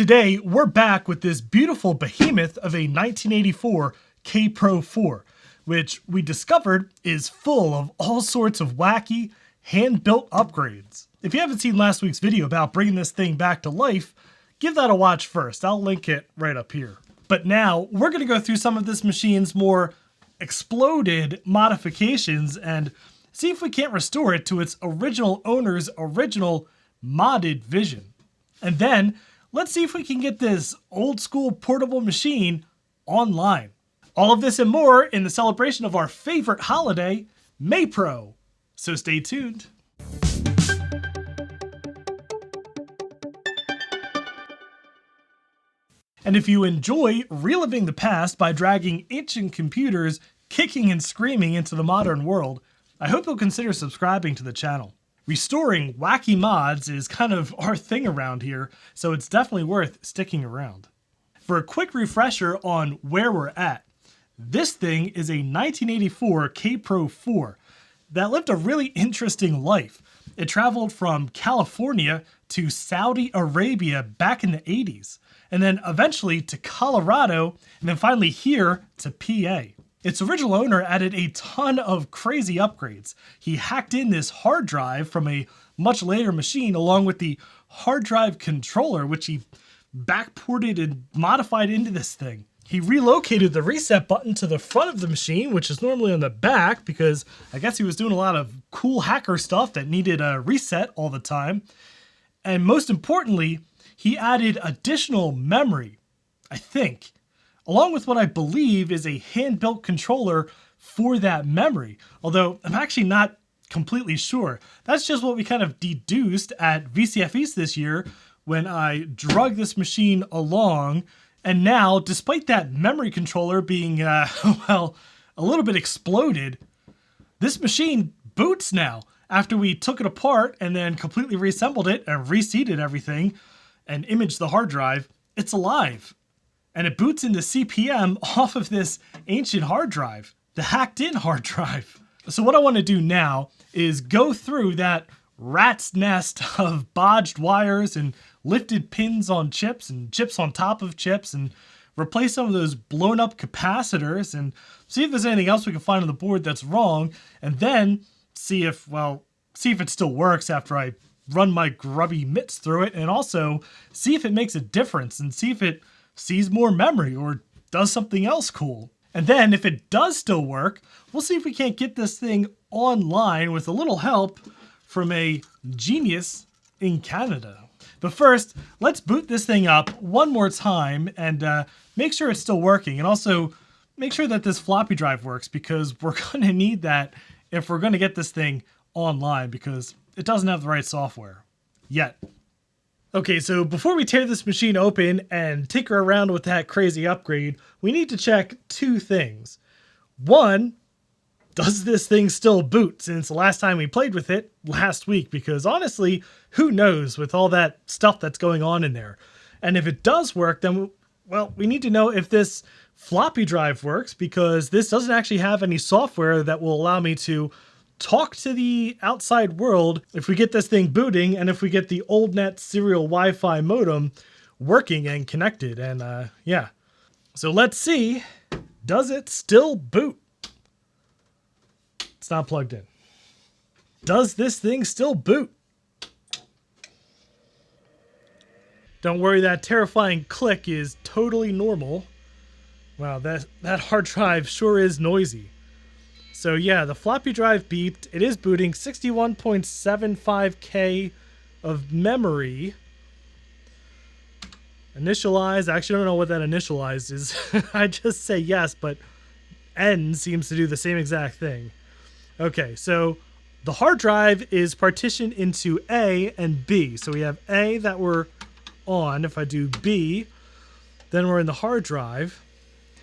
Today, we're back with this beautiful behemoth of a 1984 Kaypro 4, which we discovered is full of all sorts of wacky, hand-built upgrades. If you haven't seen last week's video about bringing this thing back to life, give that a watch first. I'll link it right up here. But now, we're going to go through some of this machine's more exploded modifications and see if we can't restore it to its original owner's original modded vision. And then, let's see if we can get this old school portable machine online. All of this and more in the celebration of our favorite holiday, Maypro. So stay tuned. And if you enjoy reliving the past by dragging ancient computers kicking and screaming into the modern world, I hope you'll consider subscribing to the channel. Restoring wacky mods is kind of our thing around here, so it's definitely worth sticking around. For a quick refresher on where we're at, this thing is a 1984 Kaypro 4 that lived a really interesting life. It traveled from California to Saudi Arabia back in the 80s, and then eventually to Colorado, and then finally here to PA. Its original owner added a ton of crazy upgrades. He hacked in this hard drive from a much later machine along with the hard drive controller, which he backported and modified into this thing. He relocated the reset button to the front of the machine, which is normally on the back because I guess he was doing a lot of cool hacker stuff that needed a reset all the time. And most importantly, he added additional memory, I think, along with what I believe is a hand-built controller for that memory. Although I'm actually not completely sure. That's just what we kind of deduced at VCF East this year when I drug this machine along. And now, despite that memory controller being, well, a little bit exploded, this machine boots now. After we took it apart and then completely reassembled it and reseated everything and imaged the hard drive, it's alive. And it boots into CPM off of this ancient hard drive, the hacked-in hard drive. So what I want to do now is go through that rat's nest of bodged wires and lifted pins on chips and chips on top of chips and replace some of those blown up capacitors and see if there's anything else we can find on the board that's wrong, and then see if it still works after I run my grubby mitts through it, and also see if it makes a difference and see if it sees more memory or does something else cool. And then if it does still work, we'll see if we can't get this thing online with a little help from a genius in Canada. But first, let's boot this thing up one more time and make sure it's still working, and also make sure that this floppy drive works because we're going to need that if we're going to get this thing online because it doesn't have the right software yet. Okay, so before we tear this machine open and tinker around with that crazy upgrade, we need to check two things. One, does this thing still boot since the last time we played with it last week? Because honestly, who knows with all that stuff that's going on in there. And if it does work, then, well, we need to know if this floppy drive works because this doesn't actually have any software that will allow me to talk to the outside world if we get this thing booting and if we get the OldNet serial Wi-Fi modem working and connected. And yeah, so let's see, does it still boot? It's not plugged in. Does this thing still boot? Don't worry, that terrifying click is totally normal. Wow, that hard drive sure is noisy. So yeah, the floppy drive beeped. It is booting 61.75K of memory. Initialize. I actually don't know what that initialize is. I just say yes, but N seems to do the same exact thing. Okay, so the hard drive is partitioned into A and B. So we have A that we're on. If I do B, then we're in the hard drive.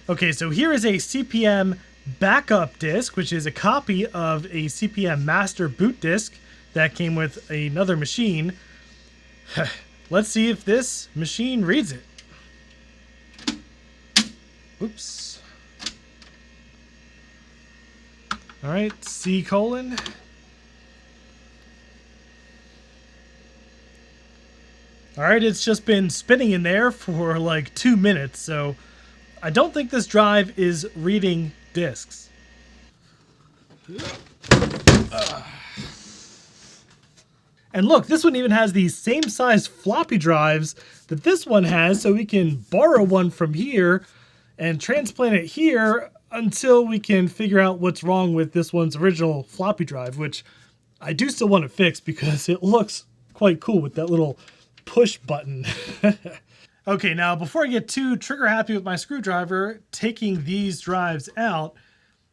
Okay, so here is a CPM backup disk, which is a copy of a CPM master boot disk that came with another machine. Let's see if this machine reads it. Oops. All right, C:. All right, it's just been spinning in there for like 2 minutes, so I don't think this drive is reading disks. And look, this one even has the same size floppy drives that this one has, so we can borrow one from here and transplant it here until we can figure out what's wrong with this one's original floppy drive, which I do still want to fix because it looks quite cool with that little push button. Okay, now before I get too trigger happy with my screwdriver taking these drives out,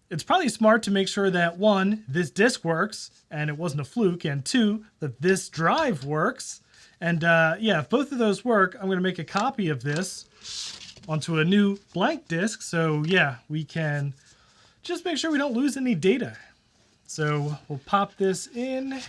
it's probably smart to make sure that one, this disk works and it wasn't a fluke, and two, that this drive works. And yeah, if both of those work, I'm going to make a copy of this onto a new blank disk. So yeah, we can just make sure we don't lose any data. So we'll pop this in.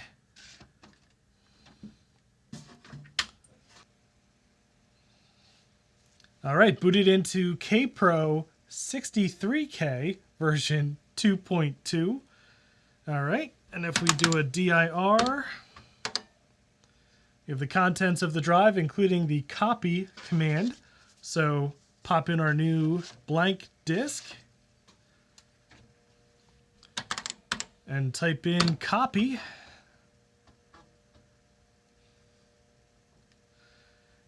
All right, booted into Kaypro 63K version 2.2. All right, and if we do a dir, we have the contents of the drive, including the copy command. So pop in our new blank disk and type in copy.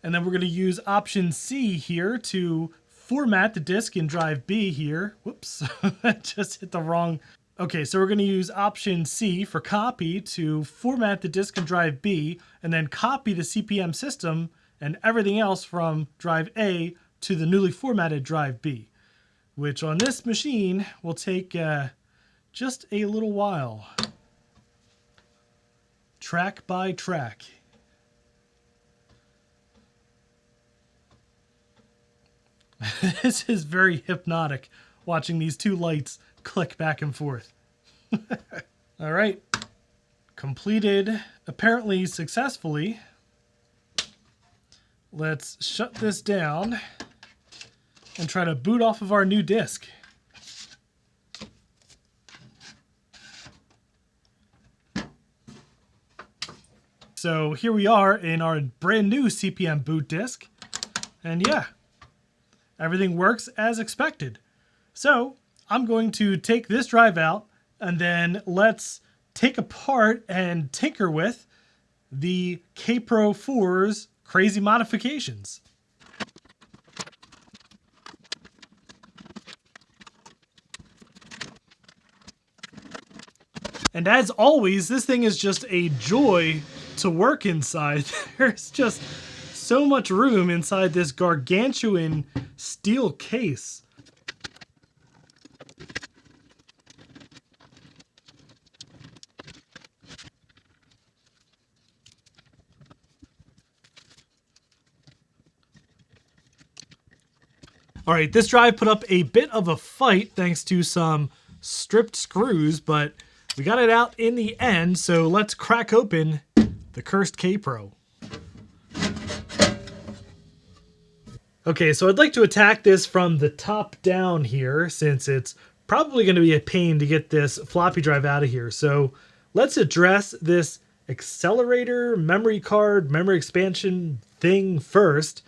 And then we're going to use option C here to format the disk in drive B here. Whoops, I just hit the wrong. Okay, so we're going to use option C for copy to format the disk in drive B and then copy the CP/M system and everything else from drive A to the newly formatted drive B, which on this machine will take just a little while. Track by track. This is very hypnotic, watching these two lights click back and forth. All right, completed apparently successfully. Let's shut this down and try to boot off of our new disk. So here we are in our brand new CP/M boot disk, and yeah, everything works as expected. So I'm going to take this drive out and then let's take apart and tinker with the Kaypro 4's crazy modifications. And as always, this thing is just a joy to work inside. There's just so much room inside this gargantuan steel case. All right, this drive put up a bit of a fight thanks to some stripped screws, but we got it out in the end, so let's crack open the cursed Kaypro. Okay, so I'd like to attack this from the top down here, since it's probably going to be a pain to get this floppy drive out of here. So let's address this accelerator, memory card, memory expansion thing first.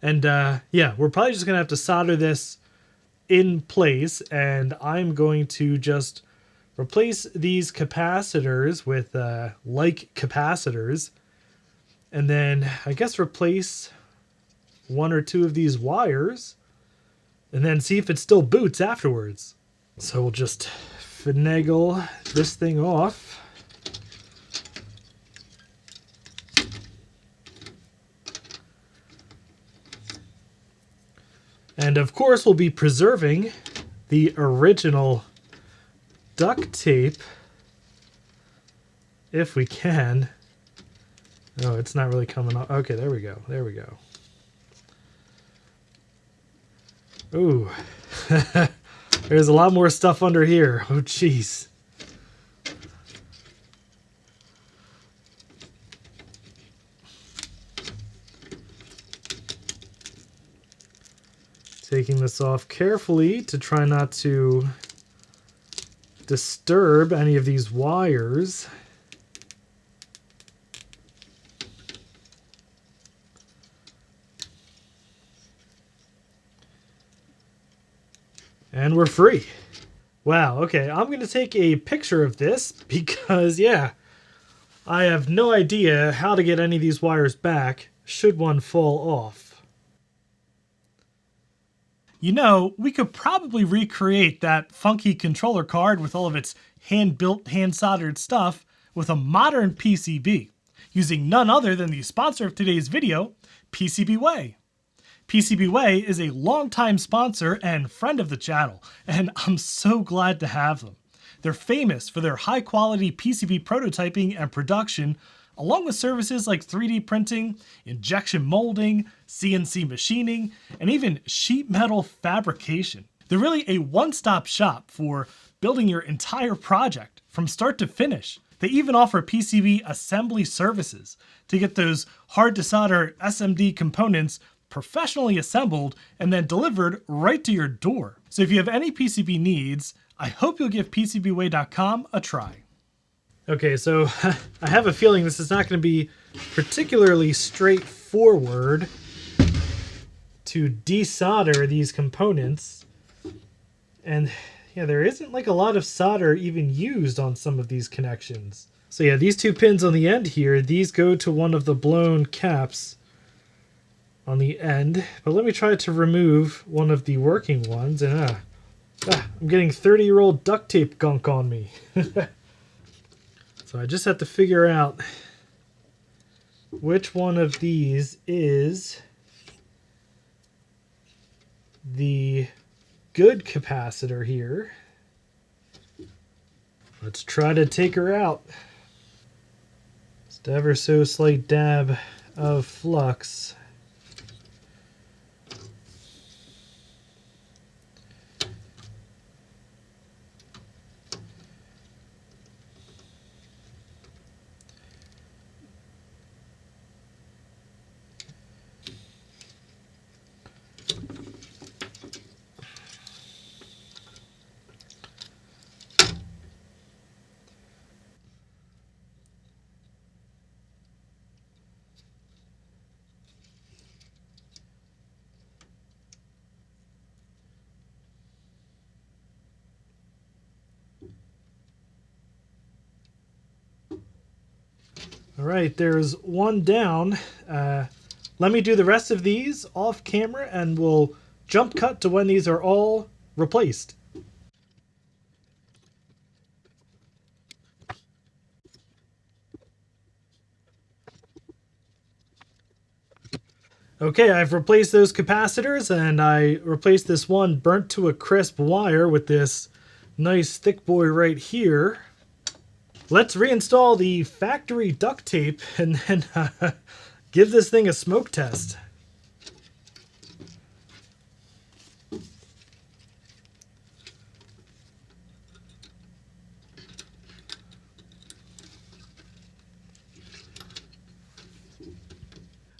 And yeah, we're probably just going to have to solder this in place, and I'm going to just replace these capacitors with like capacitors, and then I guess replace one or two of these wires, and then see if it still boots afterwards. So we'll just finagle this thing off. And of course, we'll be preserving the original duct tape if we can. Oh, it's not really coming off. Okay, there we go. There we go. Ooh. There's a lot more stuff under here. Oh, jeez. Taking this off carefully to try not to disturb any of these wires. And we're free. Wow, okay, I'm going to take a picture of this because, yeah, I have no idea how to get any of these wires back should one fall off. You know, we could probably recreate that funky controller card with all of its hand-built, hand-soldered stuff with a modern PCB, using none other than the sponsor of today's video, PCBWay. PCBWay is a longtime sponsor and friend of the channel, and I'm so glad to have them. They're famous for their high-quality PCB prototyping and production, along with services like 3D printing, injection molding, CNC machining, and even sheet metal fabrication. They're really a one-stop shop for building your entire project from start to finish. They even offer PCB assembly services to get those hard-to-solder SMD components professionally assembled and then delivered right to your door. So if you have any PCB needs, I hope you'll give PCBWay.com a try. Okay, so I have a feeling this is not going to be particularly straightforward to desolder these components. And yeah, there isn't like a lot of solder even used on some of these connections. So yeah, these two pins on the end here, these go to one of the blown caps on the end. But let me try to remove one of the working ones. And I'm getting 30-year-old duct tape gunk on me. So I just have to figure out which one of these is the good capacitor here. Let's try to take her out. Just ever so slight dab of flux. All right, there's one down. Let me do the rest of these off camera and we'll jump cut to when these are all replaced. Okay, I've replaced those capacitors and I replaced this one burnt to a crisp wire with this nice thick boy right here. Let's reinstall the factory duct tape and then give this thing a smoke test.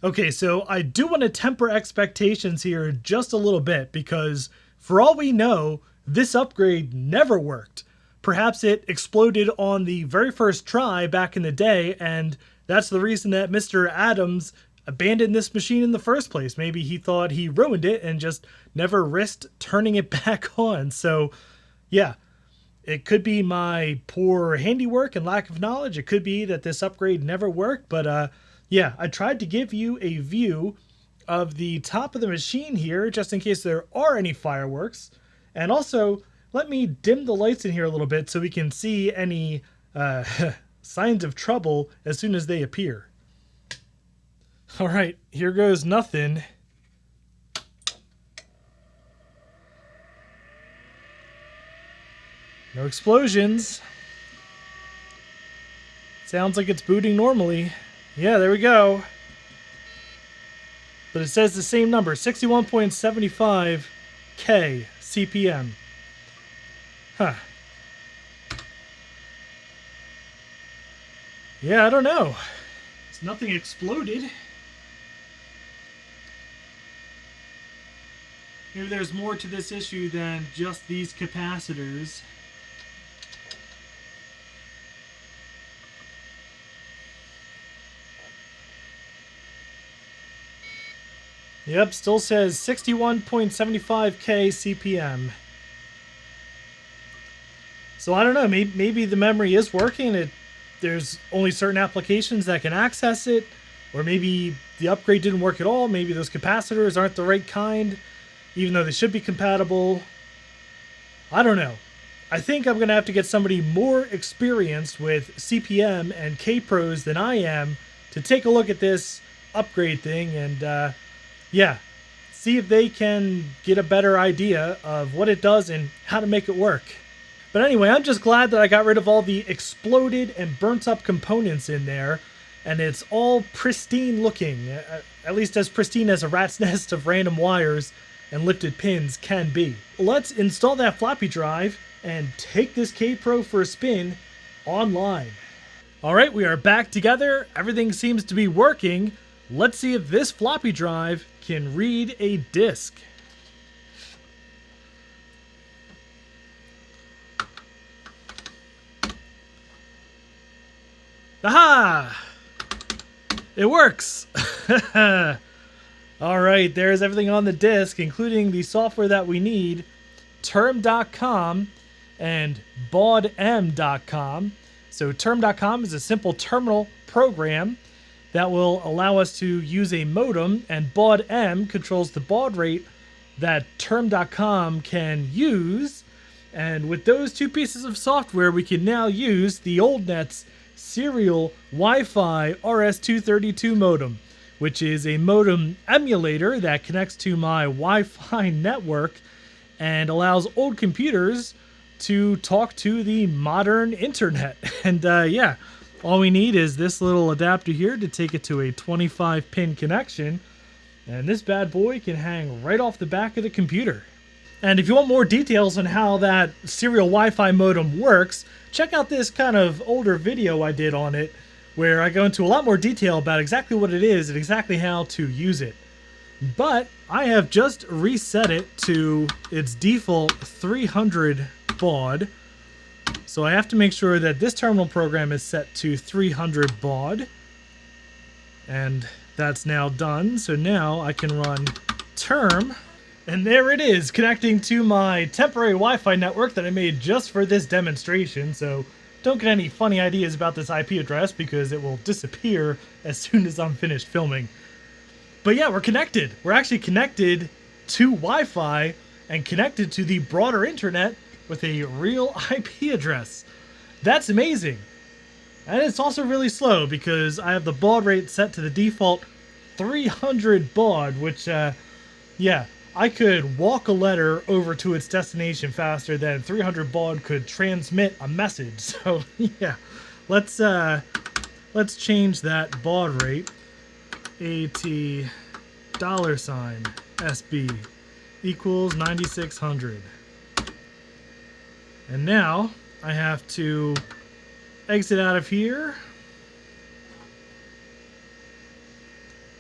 Okay, so I do want to temper expectations here just a little bit because for all we know, this upgrade never worked. Perhaps it exploded on the very first try back in the day, and that's the reason that Mr. Adams abandoned this machine in the first place. Maybe he thought he ruined it and just never risked turning it back on. So, yeah, it could be my poor handiwork and lack of knowledge. It could be that this upgrade never worked, but yeah, I tried to give you a view of the top of the machine here, just in case there are any fireworks. And also, let me dim the lights in here a little bit so we can see any signs of trouble as soon as they appear. All right, here goes nothing. No explosions. Sounds like it's booting normally. Yeah, there we go. But it says the same number, 61.75 K CPM. Huh. Yeah, I don't know. Nothing exploded. Maybe there's more to this issue than just these capacitors. Yep, still says 61.75 K CPM. So I don't know, maybe the memory is working. There's only certain applications that can access it, or maybe the upgrade didn't work at all. Maybe those capacitors aren't the right kind, even though they should be compatible. I don't know. I think I'm going to have to get somebody more experienced with CPM and Kaypros than I am to take a look at this upgrade thing and, yeah, see if they can get a better idea of what it does and how to make it work. But anyway, I'm just glad that I got rid of all the exploded and burnt up components in there, and it's all pristine looking, at least as pristine as a rat's nest of random wires and lifted pins can be. Let's install that floppy drive and take this Kaypro for a spin online. All right, we are back together. Everything seems to be working. Let's see if this floppy drive can read a disk. Aha! It works! All right, there's everything on the disk, including the software that we need, term.com and baudm.com. So term.com is a simple terminal program that will allow us to use a modem, and baudm controls the baud rate that term.com can use. And with those two pieces of software, we can now use the OldNet's serial Wi-Fi RS-232 modem, which is a modem emulator that connects to my Wi-Fi network and allows old computers to talk to the modern internet. And yeah, all we need is this little adapter here to take it to a 25-pin connection, and this bad boy can hang right off the back of the computer. And if you want more details on how that serial Wi-Fi modem works, check out this kind of older video I did on it, where I go into a lot more detail about exactly what it is and exactly how to use it. But I have just reset it to its default 300 baud. So I have to make sure that this terminal program is set to 300 baud. And that's now done. So now I can run term. And there it is, connecting to my temporary Wi-Fi network that I made just for this demonstration. So don't get any funny ideas about this IP address because it will disappear as soon as I'm finished filming. But yeah, we're connected. We're actually connected to Wi-Fi and connected to the broader internet with a real IP address. That's amazing. And it's also really slow because I have the baud rate set to the default 300 baud, which, yeah, I could walk a letter over to its destination faster than 300 baud could transmit a message. So yeah, let's change that baud rate. $AT $SB equals 9600. And now I have to exit out of here,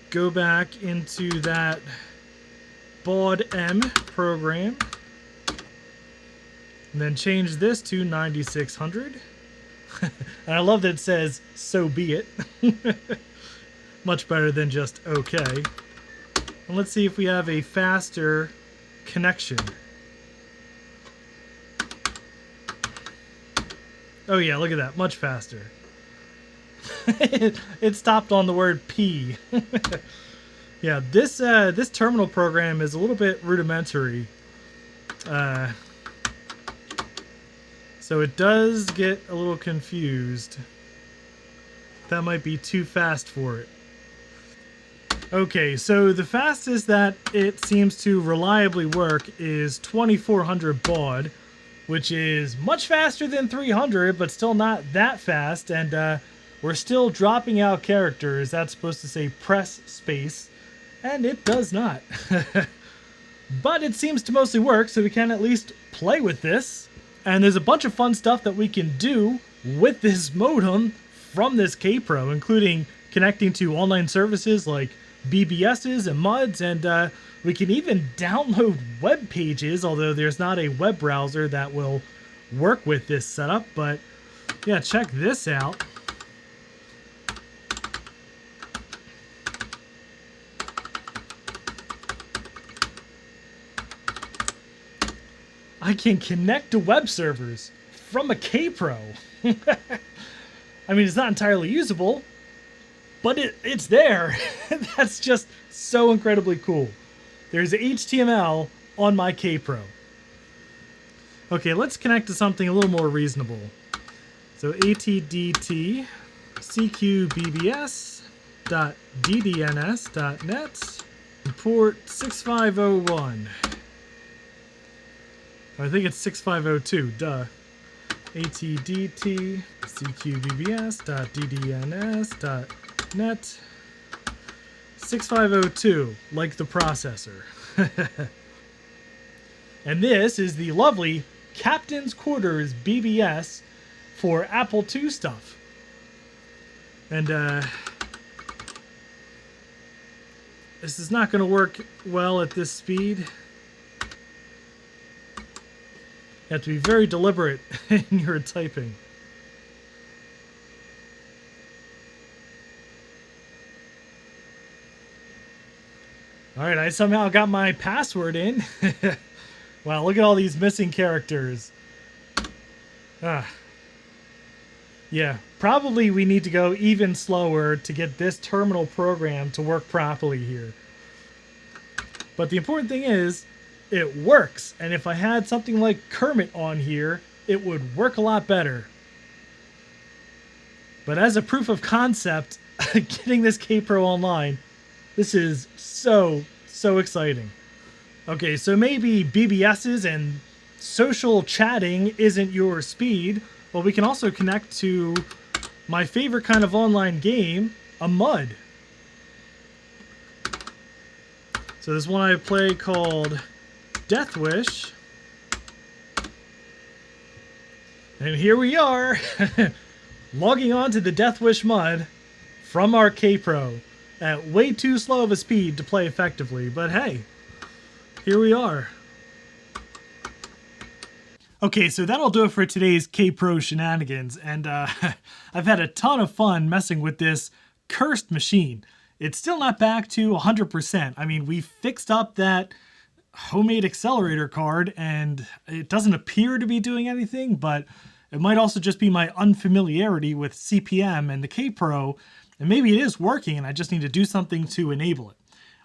go back into that baudm program, and then change this to 9600. And I love that it says so be it. Much better than just okay. And let's see if we have a faster connection. Oh yeah, look at that, much faster. It stopped on the word P. Yeah, this terminal program is a little bit rudimentary. So it does get a little confused. That might be too fast for it. Okay, so the fastest that it seems to reliably work is 2400 baud, which is much faster than 300, but still not that fast. And we're still dropping out characters. That's supposed to say press space, and it does not. But it seems to mostly work, so we can at least play with this. And there's a bunch of fun stuff that we can do with this modem from this Kaypro, including connecting to online services like BBSs and MUDs, and we can even download web pages, although there's not a web browser that will work with this setup. But yeah, check this out. I can connect to web servers from a Kaypro. I mean, it's not entirely usable, but it's there. That's just so incredibly cool. There's HTML on my Kaypro. Okay, let's connect to something a little more reasonable. So attdt cqbbs.ddns.net, port 6501. I think it's 6502, duh. attdt cqbbs.ddns.net 6502, like the processor. And this is the lovely Captain's Quarters BBS for Apple II stuff. And this is not going to work well at this speed. You have to be very deliberate in your typing. All right, I somehow got my password in. Wow, look at all these missing characters. Yeah, probably we need to go even slower to get this terminal program to work properly here. But the important thing is, it works. And if I had something like Kermit on here, it would work a lot better. But as a proof of concept, getting this Kaypro online, this is so exciting. Okay, so maybe BBSs and social chatting isn't your speed. Well, we can also connect to my favorite kind of online game, a MUD. So there's one I play called Death Wish. And here we are, logging on to the Death Wish MUD from our Kaypro at way too slow of a speed to play effectively, but hey, here we are. Okay, so that'll do it for today's Kaypro shenanigans, and I've had a ton of fun messing with this cursed machine. It's still not back to 100%. I mean, we fixed up that homemade accelerator card, and it doesn't appear to be doing anything, but it might also just be my unfamiliarity with CP/M and the Kaypro, and maybe it is working and I just need to do something to enable it.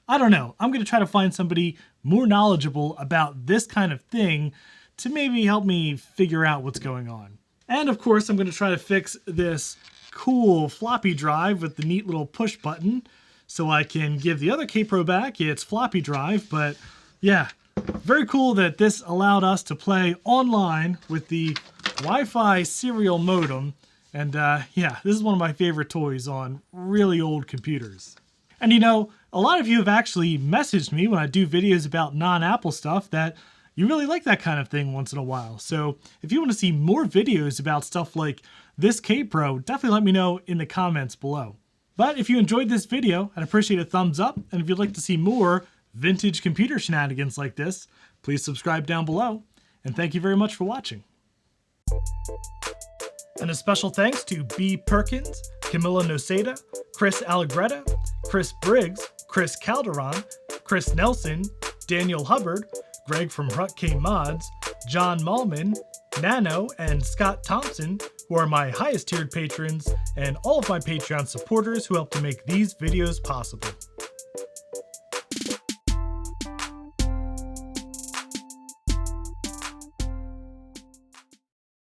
I don't know. I'm going to try to find somebody more knowledgeable about this kind of thing to maybe help me figure out what's going on. And of course, I'm going to try to fix this cool floppy drive with the neat little push button so I can give the other Kaypro back its floppy drive. But yeah, very cool that this allowed us to play online with the Wi-Fi serial modem. And yeah, this is one of my favorite toys on really old computers. And you know, a lot of you have actually messaged me when I do videos about non-Apple stuff that you really like that kind of thing once in a while. So if you want to see more videos about stuff like this Kaypro, definitely let me know in the comments below. But if you enjoyed this video, I'd appreciate a thumbs up. And if you'd like to see more vintage computer shenanigans like this, please subscribe down below. And thank you very much for watching. And a special thanks to B. Perkins, Camilla Noseda, Chris Allegretta, Chris Briggs, Chris Calderon, Chris Nelson, Daniel Hubbard, Greg from Hrutkay Mods, John Malman, Nano, and Scott Thompson, who are my highest tiered patrons, and all of my Patreon supporters who help to make these videos possible.